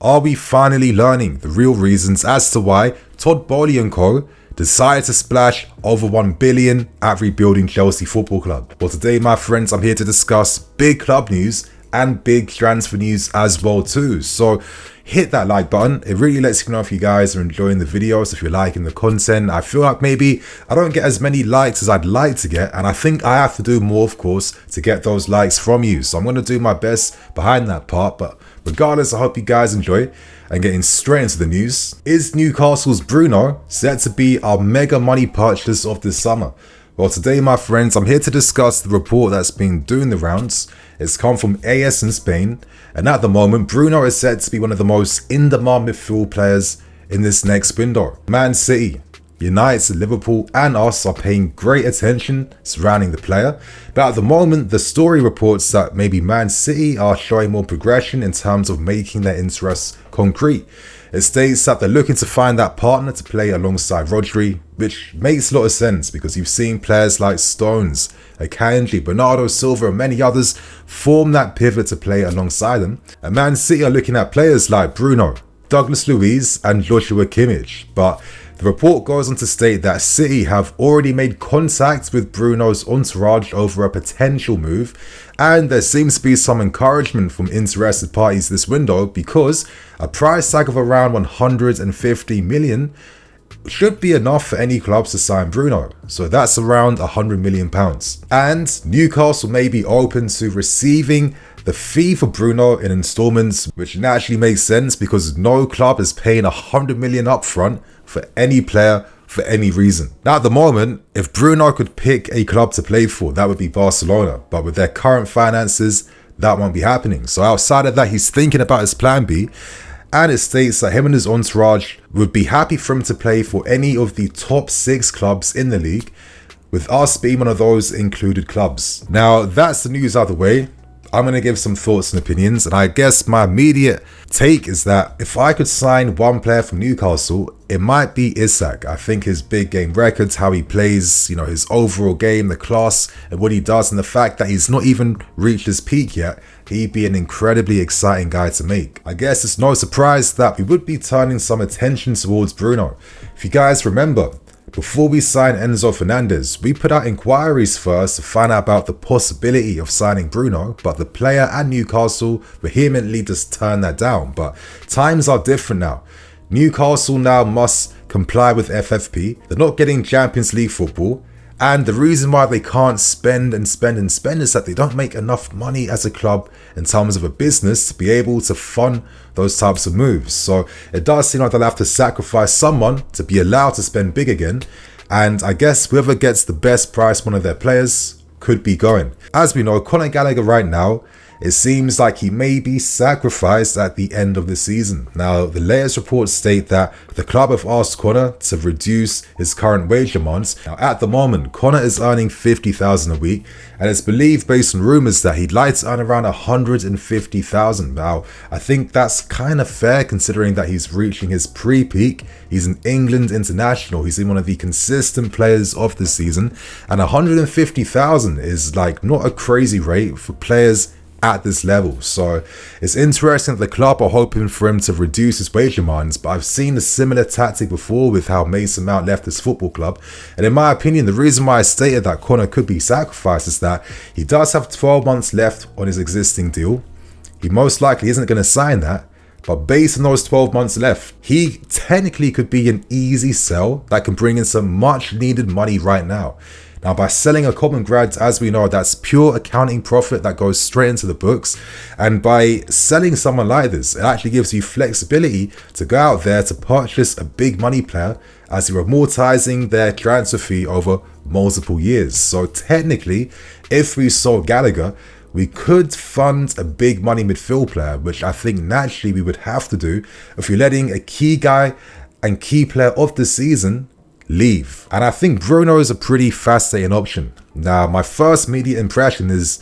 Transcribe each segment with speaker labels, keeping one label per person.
Speaker 1: Are we finally learning the real reasons as to why Todd Boehly and co. decided to splash over 1 billion at rebuilding Chelsea Football Club? Well, today, my friends, I'm here to discuss big club news and big transfer news as well too. So hit that like button. It really lets me know if you guys are enjoying the videos, if you're liking the content. I feel like maybe I don't get as many likes as I'd like to get, and I think I have to do more, of course, to get those likes from you. So I'm going to do my best behind that part, but regardless, I hope you guys enjoy. And getting straight into the news, is Newcastle's Bruno set to be our mega money purchase of this summer? Well, today, my friends, I'm here to discuss the report that's been doing the rounds. It's come from AS in Spain, and at the moment, Bruno is said to be one of the most in-demand midfield players in this next window. Man City, United, Liverpool and us are paying great attention surrounding the player, but at the moment the story reports that maybe Man City are showing more progression in terms of making their interests concrete. It states that they're looking to find that partner to play alongside Rodri, which makes a lot of sense because you've seen players like Stones, Akanji, Bernardo Silva and many others form that pivot to play alongside them. And Man City are looking at players like Bruno, Douglas Luiz and Joshua Kimmich, but the report goes on to state that City have already made contact with Bruno's entourage over a potential move, and there seems to be some encouragement from interested parties this window because a price tag of around 150 million should be enough for any clubs to sign Bruno. So that's around £100 million. And Newcastle may be open to receiving the fee for Bruno in installments, which naturally makes sense because no club is paying 100 million upfront for any player for any reason. Now at the moment, if Bruno could pick a club to play for, that would be Barcelona, but with their current finances, that won't be happening. So outside of that, he's thinking about his plan B, and it states that him and his entourage would be happy for him to play for any of the top 6 clubs in the league, with us being one of those included clubs. Now that's the news out of the way. I'm going to give some thoughts and opinions, and I guess my immediate take is that if I could sign one player from Newcastle, it might be Isak. I think his big game records, how he plays, his overall game, the class and what he does, and the fact that he's not even reached his peak yet, he'd be an incredibly exciting guy to make. I guess it's no surprise that we would be turning some attention towards Bruno. If you guys remember, before we signed Enzo Fernandez, we put out inquiries first to find out about the possibility of signing Bruno, but the player and Newcastle vehemently just turned that down. But times are different now. Newcastle now must comply with FFP. They're not getting Champions League football. And the reason why they can't spend is that they don't make enough money as a club in terms of a business to be able to fund those types of moves. So it does seem like they'll have to sacrifice someone to be allowed to spend big again. And I guess whoever gets the best price, one of their players, could be going. As we know, Conor Gallagher right now, it seems like he may be sacrificed at the end of the season. Now, the latest reports state that the club have asked Conor to reduce his current wage demands. Now, at the moment, Conor is earning $50,000 a week, and it's believed based on rumours that he'd like to earn around $150,000. Now, I think that's kind of fair considering that he's reaching his pre-peak. He's an England international. He's been one of the consistent players of the season, and $150,000 is like not a crazy rate for players at this level. So it's interesting that the club are hoping for him to reduce his wage demands, but I've seen a similar tactic before with how Mason Mount left his football club, and in my opinion the reason why I stated that Conor could be sacrificed is that he does have 12 months left on his existing deal. He most likely isn't going to sign that, but based on those 12 months left, he technically could be an easy sell that can bring in some much needed money right now. Now, by selling a common grad, as we know, that's pure accounting profit that goes straight into the books. And by selling someone like this, it actually gives you flexibility to go out there to purchase a big money player as you're amortizing their transfer fee over multiple years. So technically, if we sold Gallagher, we could fund a big money midfield player, which I think naturally we would have to do if you're letting a key guy and key player of the season leave. And I think Bruno is a pretty fascinating option. Now, my first immediate impression is,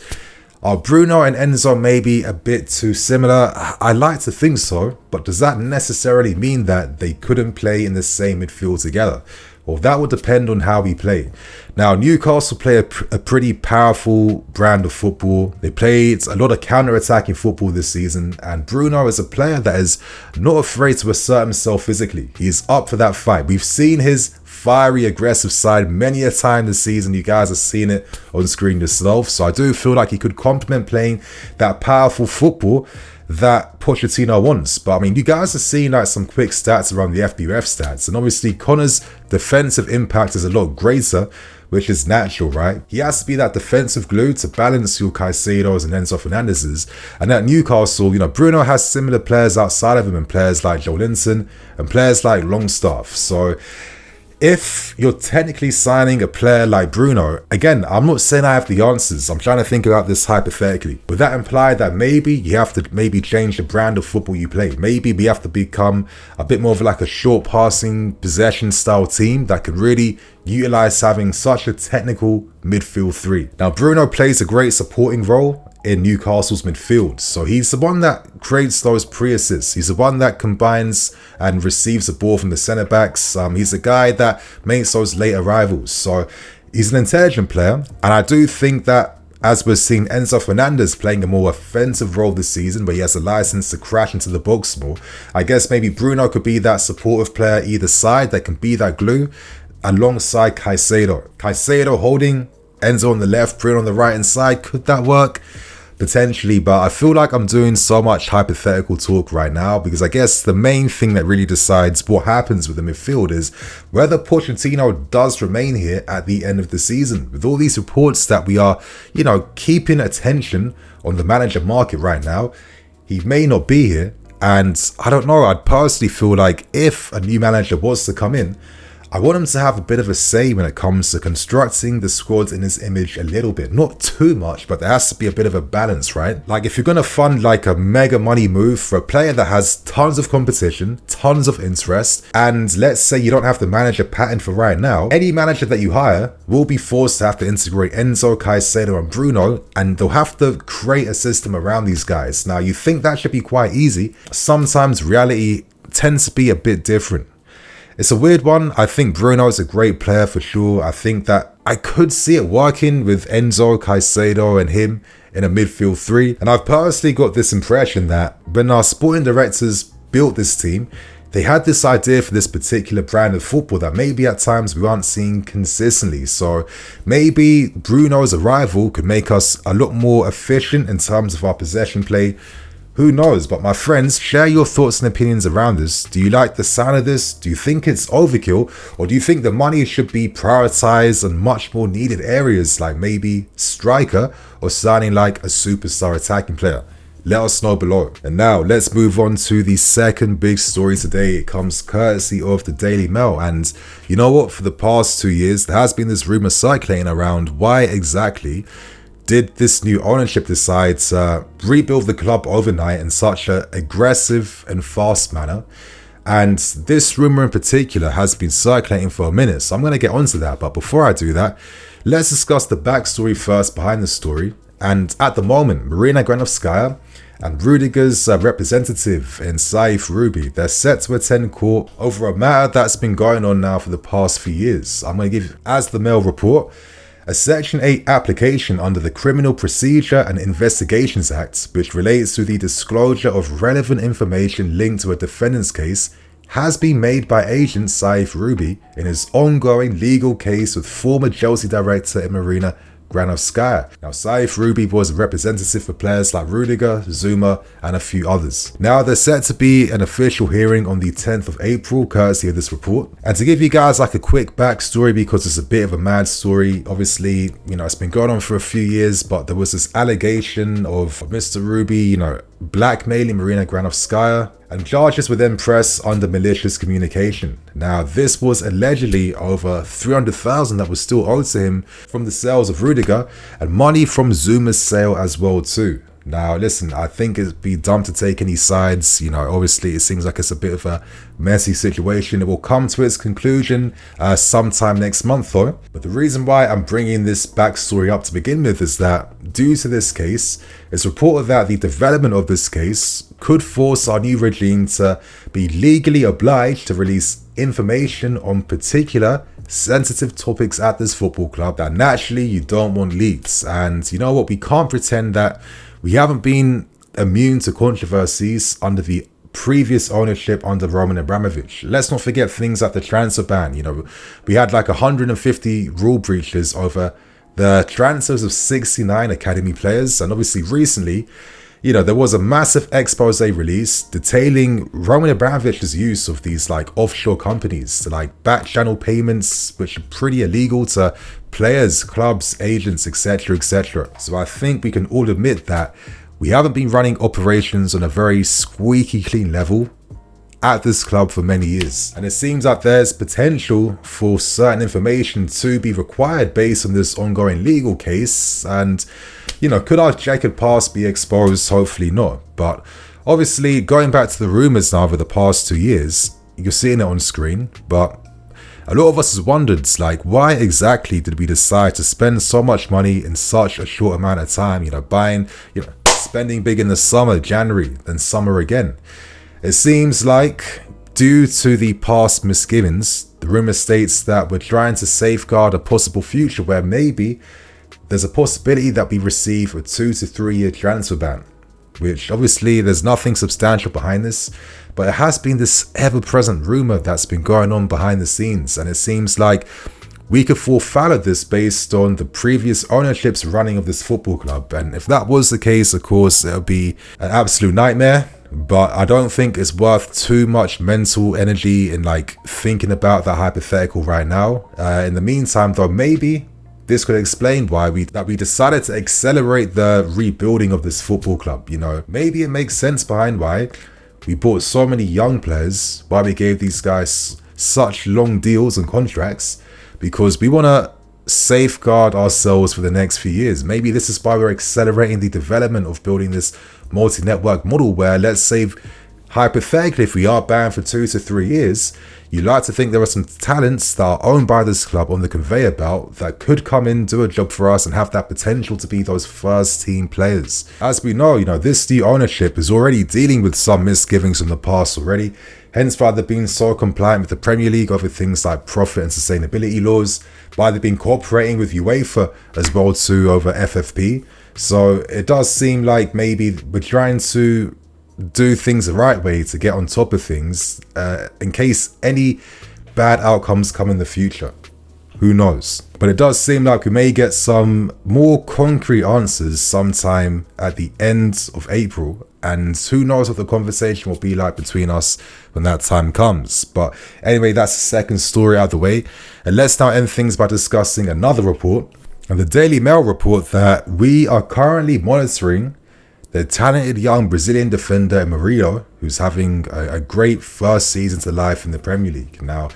Speaker 1: are Bruno and Enzo maybe a bit too similar? I like to think so, but does that necessarily mean that they couldn't play in the same midfield together? Well, that will depend on how we play. Now, Newcastle play a pretty powerful brand of football. They played a lot of counter-attacking football this season, and Bruno is a player that is not afraid to assert himself physically. He is up for that fight. We've seen his fiery, aggressive side many a time this season. You guys have seen it on screen yourself. So I do feel like he could complement playing that powerful football that Pochettino wants. But I mean, you guys have seen like some quick stats around the FBref stats, and obviously Connor's defensive impact is a lot greater, which is natural, right? He has to be that defensive glue to balance your Caicedo's and Enzo Fernandez's. And at Newcastle, you know, Bruno has similar players outside of him, and players like Joelinton and players like Longstaff. So if you're technically signing a player like Bruno, again, I'm not saying I have the answers. I'm trying to think about this hypothetically. Would that imply that maybe you have to change the brand of football you play? Maybe we have to become a bit more of like a short passing possession style team that can really utilize having such a technical midfield three. Now, Bruno plays a great supporting role in Newcastle's midfield. So he's the one that creates those pre-assists. He's the one that combines and receives the ball from the centre-backs. He's the guy that makes those late arrivals. So he's an intelligent player. And I do think that, as we're seeing Enzo Fernandez playing a more offensive role this season, where he has a license to crash into the box more, I guess maybe Bruno could be that supportive player either side that can be that glue alongside Caicedo. Caicedo holding Enzo on the left, Bruno on the right hand side. Could that work? Potentially, but I feel like I'm doing so much hypothetical talk right now, because I guess the main thing that really decides what happens with the midfield is whether Pochettino does remain here at the end of the season. With all these reports that we are, you know, keeping attention on the manager market right now, he may not be here. And I don't know, I'd personally feel like if a new manager was to come in, I want him to have a bit of a say when it comes to constructing the squad in his image a little bit. Not too much, but there has to be a bit of a balance, right? Like if you're going to fund like a mega money move for a player that has tons of competition, tons of interest, and let's say you don't have the manager pattern for right now, any manager that you hire will be forced to have to integrate Enzo, Caicedo and Bruno, and they'll have to create a system around these guys. Now, you think that should be quite easy. Sometimes reality tends to be a bit different. It's a weird one. I think Bruno is a great player for sure. I think that I could see it working with Enzo, Caicedo and him in a midfield three. And I've personally got this impression that when our sporting directors built this team, they had this idea for this particular brand of football that maybe at times we aren't seeing consistently. So maybe Bruno's arrival could make us a lot more efficient in terms of our possession play. Who knows? But my friends, share your thoughts and opinions around this. Do you like the sound of this? Do you think it's overkill? Or do you think the money should be prioritized on much more needed areas like maybe striker or signing like a superstar attacking player? Let us know below. And now let's move on to the second big story today. It comes courtesy of the Daily Mail. And you know what? For the past 2 years, there has been this rumor circulating around why exactly did this new ownership decide to rebuild the club overnight in such an aggressive and fast manner? And this rumor in particular has been circulating for a minute, so I'm going to get onto that. But before I do that, let's discuss the backstory first behind the story. And at the moment, Marina Granovskaya and Rudiger's representative in Saif Ruby, they're set to attend court over a matter that's been going on now for the past few years. I'm going to give, as the Mail report, a Section 8 application under the Criminal Procedure and Investigations Act, which relates to the disclosure of relevant information linked to a defendant's case, has been made by agent Saif Ruby in his ongoing legal case with former Chelsea director Marina Granovskaya. Now, Saif Ruby was a representative for players like Rudiger, Zuma, and a few others. Now, there's set to be an official hearing on the 10th of April, courtesy of this report. And to give you guys like a quick backstory, because it's a bit of a mad story, obviously, you know, it's been going on for a few years, but there was this allegation of Mr. Ruby, you know, blackmailing Marina Granovskaya, and charges were then pressed under malicious communication. Now, this was allegedly over 300,000 that was still owed to him from the sales of Rudiger, and money from Zuma's sale as well too. Now, listen, I think it'd be dumb to take any sides. You know, obviously it seems like it's a bit of a messy situation. It will come to its conclusion sometime next month though. But the reason why I'm bringing this backstory up to begin with is that due to this case, it's reported that the development of this case could force our new regime to be legally obliged to release information on particular sensitive topics at this football club that naturally you don't want leaked. And you know what? We can't pretend that we haven't been immune to controversies under the previous ownership under Roman Abramovich. Let's not forget things like the transfer ban. You know, we had like 150 rule breaches over the transfers of 69 academy players. And obviously recently, you know, there was a massive expose release detailing Roman Abramovich's use of these like offshore companies to like back channel payments, which are pretty illegal to players, clubs, agents, etc., etc. So I think we can all admit that we haven't been running operations on a very squeaky clean level at this club for many years. And it seems like there's potential for certain information to be required based on this ongoing legal case. And, you know, could our checkered past be exposed? Hopefully not. But obviously, going back to the rumors now over the past 2 years, you're seeing it on screen, but a lot of us has wondered, like, why exactly did we decide to spend so much money in such a short amount of time, you know, spending big in the summer, January, then summer again. It seems like, due to the past misgivings, the rumor states that we're trying to safeguard a possible future where maybe there's a possibility that we receive a 2 to 3 year transfer ban, which obviously there's nothing substantial behind this, but it has been this ever-present rumor that's been going on behind the scenes, and it seems like we could fall foul of this based on the previous ownership's running of this football club. And if that was the case, of course, it would be an absolute nightmare. But I don't think it's worth too much mental energy in like thinking about that hypothetical right now. In the meantime, though, maybe this could explain why we decided to accelerate the rebuilding of this football club. You know, maybe it makes sense behind why we bought so many young players, why we gave these guys such long deals and contracts, because we want to safeguard ourselves for the next few years. Maybe this is why we're accelerating the development of building this multi-network model where, let's say, hypothetically, if we are banned for 2 to 3 years, you like to think there are some talents that are owned by this club on the conveyor belt that could come in, do a job for us, and have that potential to be those first team players. As we know, you know, this new ownership is already dealing with some misgivings from the past already. Hence why they've been so compliant with the Premier League over things like profit and sustainability laws, why they've been cooperating with UEFA as well too over FFP. So it does seem like maybe we're trying to do things the right way to get on top of things in case any bad outcomes come in the future. Who knows? But it does seem like we may get some more concrete answers sometime at the end of April. And who knows what the conversation will be like between us when that time comes. But anyway, that's the second story out of the way. And let's now end things by discussing another report. And the Daily Mail report that we are currently monitoring the talented young Brazilian defender Murillo, who's having a great first season to life in the Premier League. Now,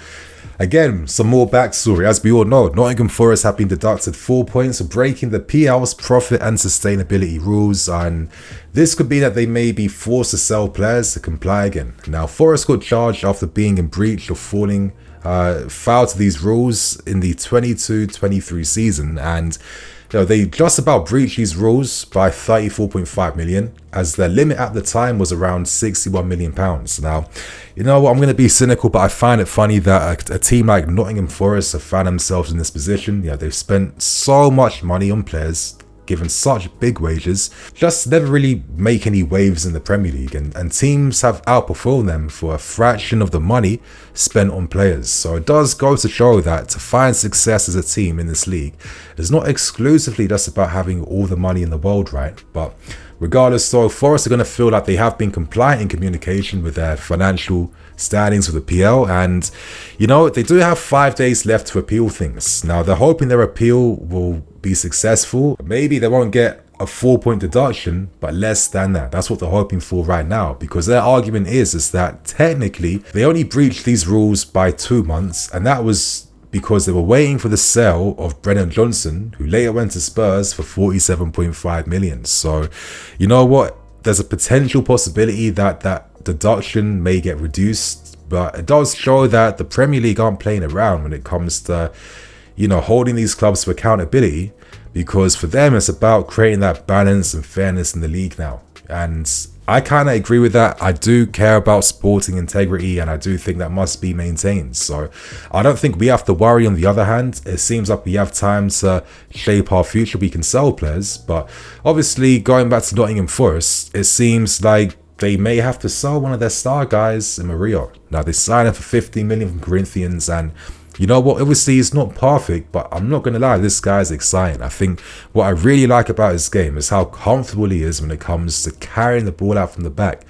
Speaker 1: again, some more backstory. As we all know, Nottingham Forest have been deducted 4 points for breaking the PL's profit and sustainability rules, and this could be that they may be forced to sell players to comply again. Now, Forest got charged after being in breach of falling foul to these rules in the 22-23 season, and you know, they just about breached these rules by 34.5 million, as their limit at the time was around 61 million pounds. Now, you know what, I'm going to be cynical, but I find it funny that a team like Nottingham Forest have found themselves in this position. You know, they've spent so much money on players, given such big wages, just never really make any waves in the Premier League, and teams have outperformed them for a fraction of the money spent on players. So it does go to show that to find success as a team in this league is not exclusively just about having all the money in the world, right? But regardless, though, Forest are going to feel like they have been compliant in communication with their financial standings with the PL, and you know, they do have 5 days left to appeal things. Now, they're hoping their appeal will be successful. Maybe they won't get a 4-point deduction, but less than that. That's what they're hoping for right now, because their argument is that technically they only breached these rules by 2 months, and that was because they were waiting for the sale of Brennan Johnson, who later went to Spurs for 47.5 million. So, you know what? There's a potential possibility that that deduction may get reduced, but it does show that the Premier League aren't playing around when it comes to, you know, holding these clubs to accountability, because for them it's about creating that balance and fairness in the league now. And I kind of agree with that. I do care about sporting integrity, and I do think that must be maintained. So I don't think we have to worry. On the other hand, it seems like we have time to shape our future. We can sell players, but obviously going back to Nottingham Forest, it seems like they may have to sell one of their star guys in Murillo. Now they signed him for 50 million from Corinthians, and you know what, obviously he's not perfect, but I'm not going to lie, this guy's exciting. I think what I really like about his game is how comfortable he is when it comes to carrying the ball out from the back,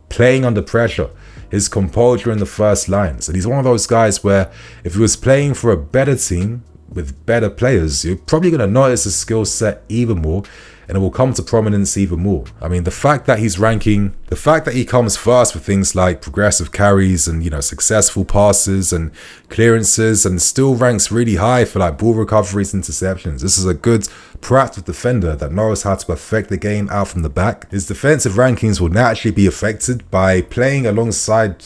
Speaker 1: playing under pressure, his composure in the first lines. And he's one of those guys where if he was playing for a better team with better players, you're probably going to notice his skill set even more, and it will come to prominence even more. I mean, the fact that he comes first for things like progressive carries and, you know, successful passes and clearances, and still ranks really high for like ball recoveries, interceptions. This is a good proactive defender that knows how to affect the game out from the back. His defensive rankings will naturally be affected by playing alongside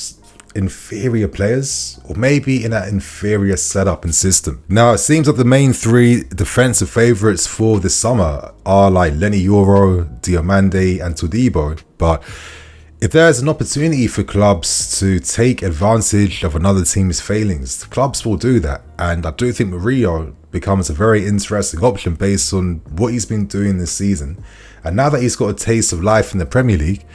Speaker 1: inferior players, or maybe in an inferior setup and system. Now it seems that the main three defensive favourites for this summer are like Lenny Yoro, Diomande and Todibo, but if there's an opportunity for clubs to take advantage of another team's failings, the clubs will do that, and I do think Murillo becomes a very interesting option based on what he's been doing this season. And now that he's got a taste of life in the Premier League,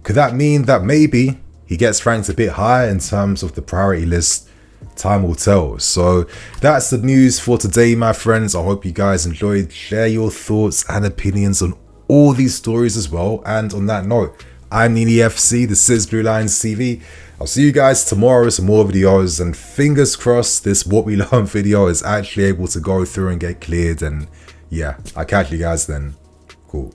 Speaker 1: could that mean that maybe he gets ranked a bit higher in terms of the priority list? Time will tell. So that's the news for today, my friends. I hope you guys enjoyed. Share your thoughts and opinions on all these stories as well. And on that note, I'm Nini FC, this is Blue Lions TV. I'll see you guys tomorrow with some more videos, and fingers crossed this What We Learn video is actually able to go through and get cleared. And yeah, I'll catch you guys then. Cool.